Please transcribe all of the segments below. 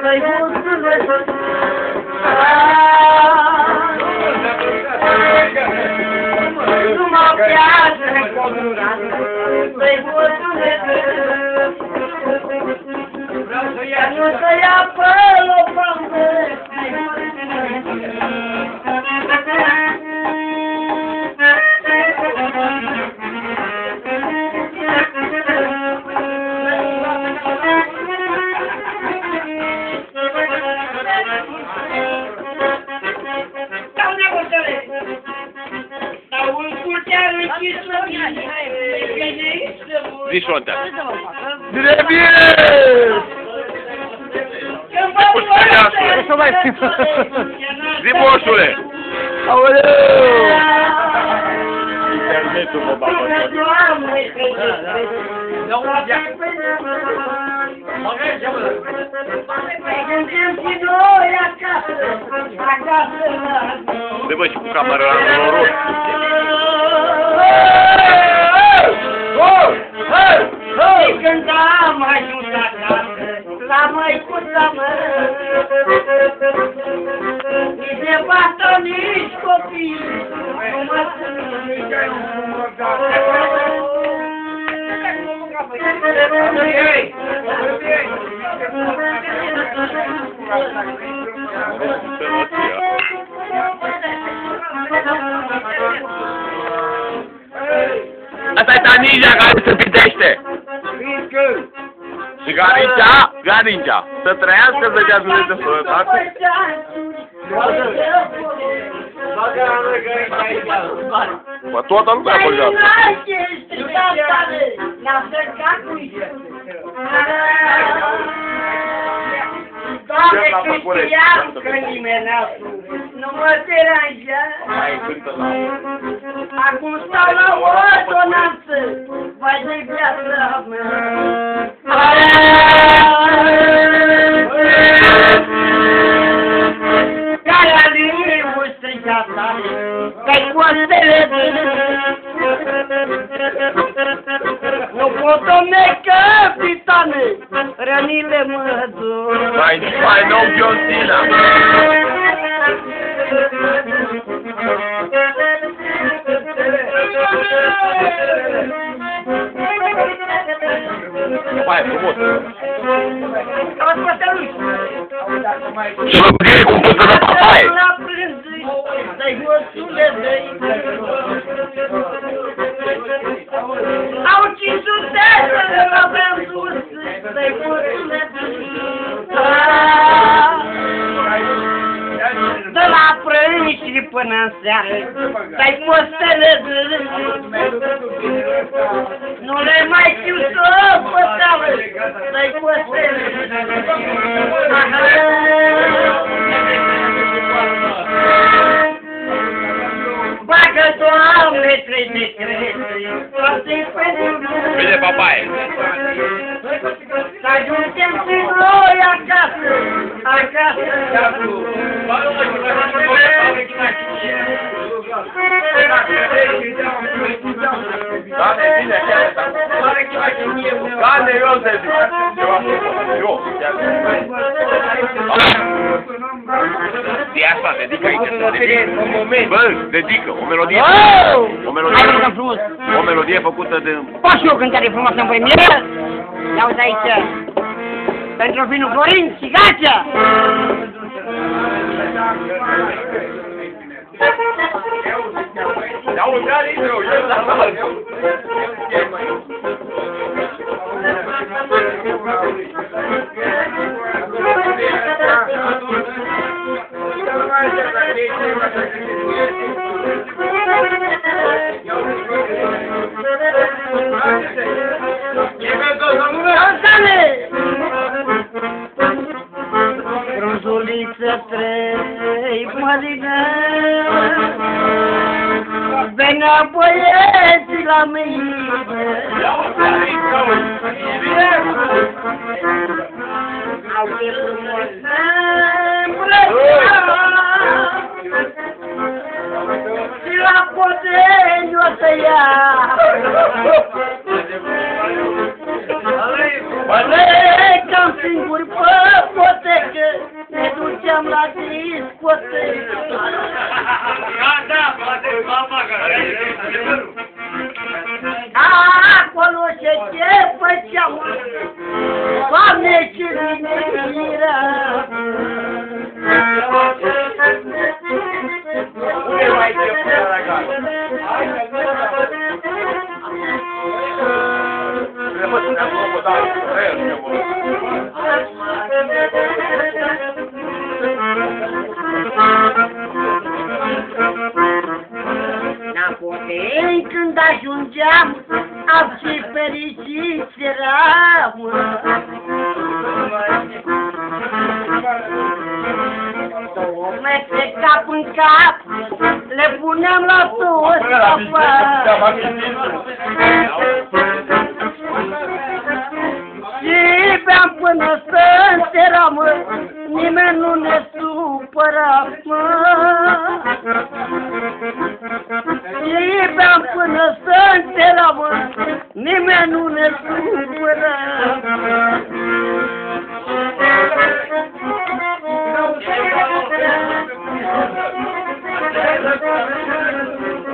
Să-i mulțumesc. Numai piață colorată, să-i mulțumesc. Nu să ia pe lopamă. Zi, Șontea. Trebuie! Zi, moșule! Aoleu! Internetul mă bagă. De bă, și cu camera la noroc. Când am ajuns acasă, la măicuța mă, nici de bată, nici copii, nu mă sunt nici Asta-i Tanija care se pitește! Și Garingea, să trăiască să dea Dumnezeu de sănătate. Bă, toată lumea vorbească. Doamne, că știam că nimeni n-a spus, nu mă deranja. Acum stau la ordonanță, vai de viața mea. Care aliu striga tale, că-i coastele de nu pot o capitane, rănile mă dor. Mai nou John Cena. Mai frumos. Și mă gândesc cum poți să dă papaie. Au 500 de la Bănsus, să-i mulțumesc. De la prânz și până în seară, să-i postele de nu le mai știu să păstreală, să-i postele bagă, Doamne, 3 de crezi, toate pentru mine. Bine, papaie. Să ajungem și noi acasă, acasă. Doamne, bine, Doamne, eu te zic. Eu. Ia asta, dedică aici. Bă, dedică, o melodie. O melodie făcută de... Poți și eu cântare frumoasă în voie. Ia uite aici. Pentru vinul Florin și Gacea. Ia uite, intru, eu la mal. Frunzuliță 3 mărină, venea băieții la mine. Au ce frumos și la poteni o să ia. Băle, cam singuri pe potecă, ne duceam la discotecă. Acolo ce făceam, Doamne, ce bine era. Unde mai ce la gata? Trebuie să ne acomodăm cu el, Napotei, când ajungeam, am ce fericiți eram. Două mese cap în cap, le puneam la toți afară. Și beam până să înseram, nimeni nu ne supăra, mă. Și beam până să înseram, nimeni nu ne supăra.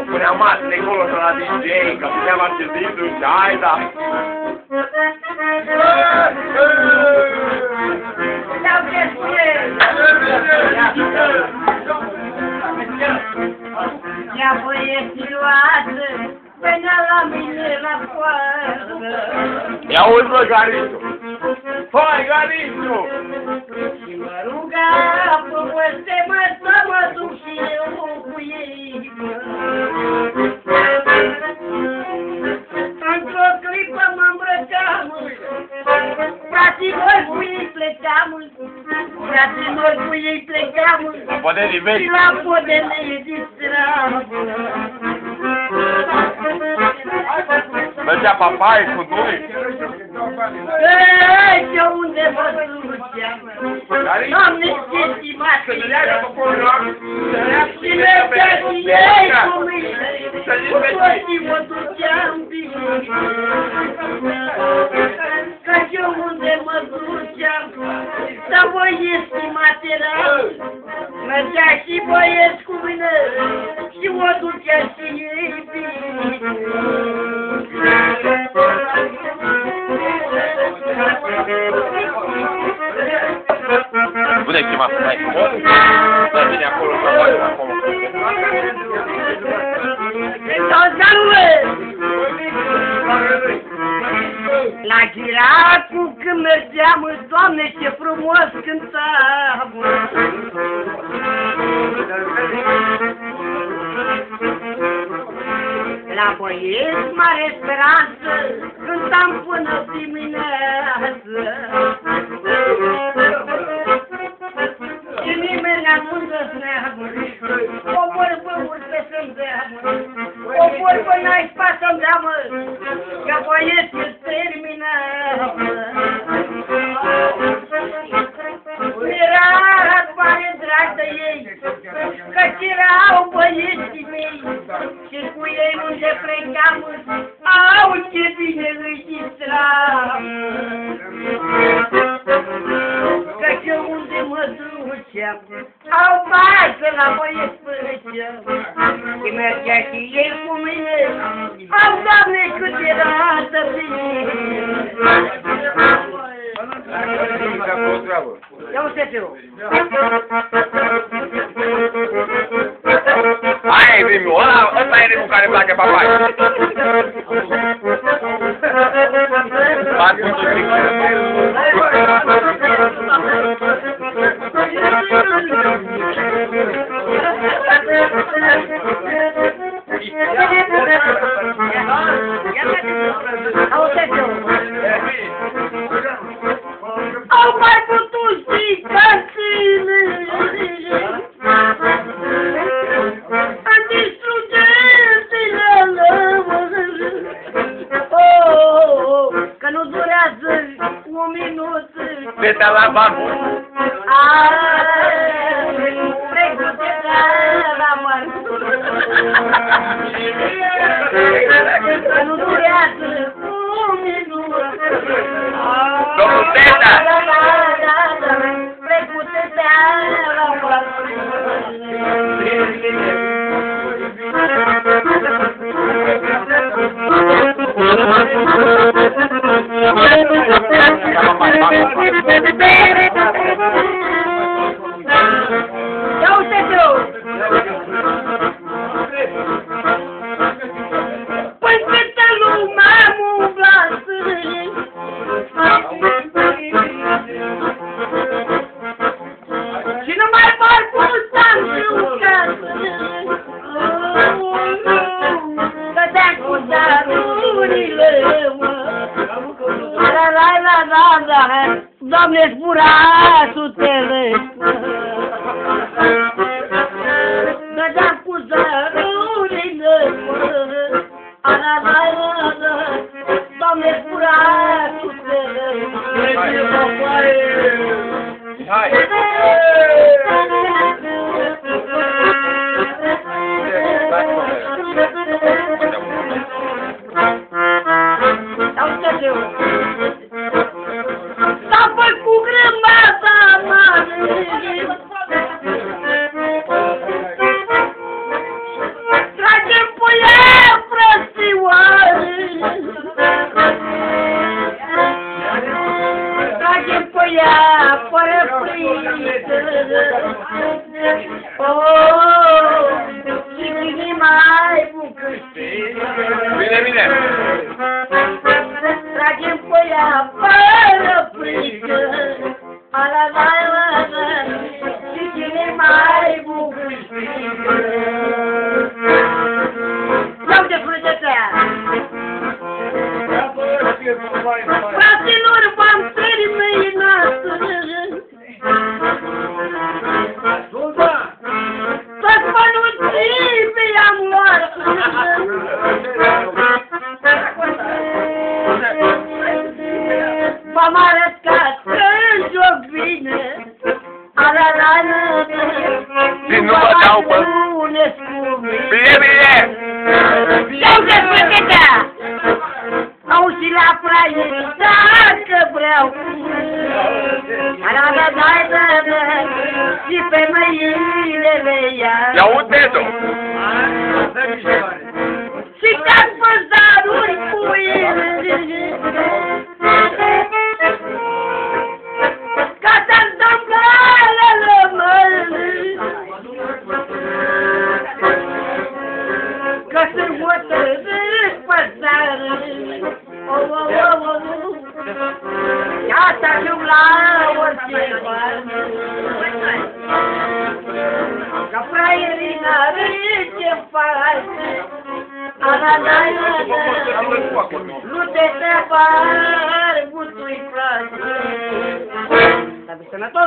Puneam masele acolo la DJ, că puneam argentinu și hai, da. Ia băiețilioasă, venea la mine la coasă. Ia uzi, bă, Garițu! Hai, Garițu! Și mă ruga frumos să mă duc și eu cu ei. Într-o clipă mă îmbrăcam, frații noi cu ei plecam, frații noi cu ei plecam, și la podele distram. Mergea papai cu dui? Ce unde mă duceam, Doamne, ce stimate, și mergea și ei cu mine, cu toții mă duceam bine. Căci eu unde mă duceam, să băieți stimate eram, mergea și băieți cu mine, și mă ducea și ei bine. Bună-i, mă, hai! Dă, vine acolo, să faci acolo. La Ghiracu când mergeam, Doamne, ce frumos cântam. La băieți mare speranță, cântam până dimineață. Și nimeni nu îndrăznea, o vorbă urcă să-mi dea, o vorbă n-ai spat să-mi dea, mă, că băieții termină. Era mare drag de ei, căci erau băieții mei, și cu ei unde plecam, au ce bine îi distram. Căci eu unde mă duceam, au bază la băieți făceam. Și mergea și ei cu mine, au, Doamne, cât era să bine. Ia uite eu. Hai, rimul, ăsta e rimul care place papai. Bați un pic. Au mai putut și canțile, am distrus zilele, că nu durează un minut. Feta la barbă. Că nu durează un minut. Domnul Teta! Ia uite-te-o! Păi câtă lume am umblat și nu mai parcurs am jucat, stăteam cu darurile, mă. La, Doamne, zbura-sutele, stăteam cu darurile, mă. Doamne, zbura-sutele, Hai! S-a făcut grămada mare, tragem pe ea, frățioare, tragem pe ea, fără frică. Oh, și cine mai bucăște. Bine, bine! Tragem pe ea, fără frică. Și cine mai bucăște. Dau de frățătea! Fraților, v-am terminat. Toți bănuții mi-am luat. V-am arătat că joc bine. Și nu vă dau, bă! Bine, bine! Dau de frățătea! Auzi la praie, dacă vreau. Și pe mâinile ia. Ia uite-o! Și ca-n păzaruri cu ele. Ca să-mi dăm galele, mă. Că sunt hotărât păzaruri. Ia să ajung la orice bani. Ca fraierii n-are ce face. Nu te separi, butui place. Să fii sănătos!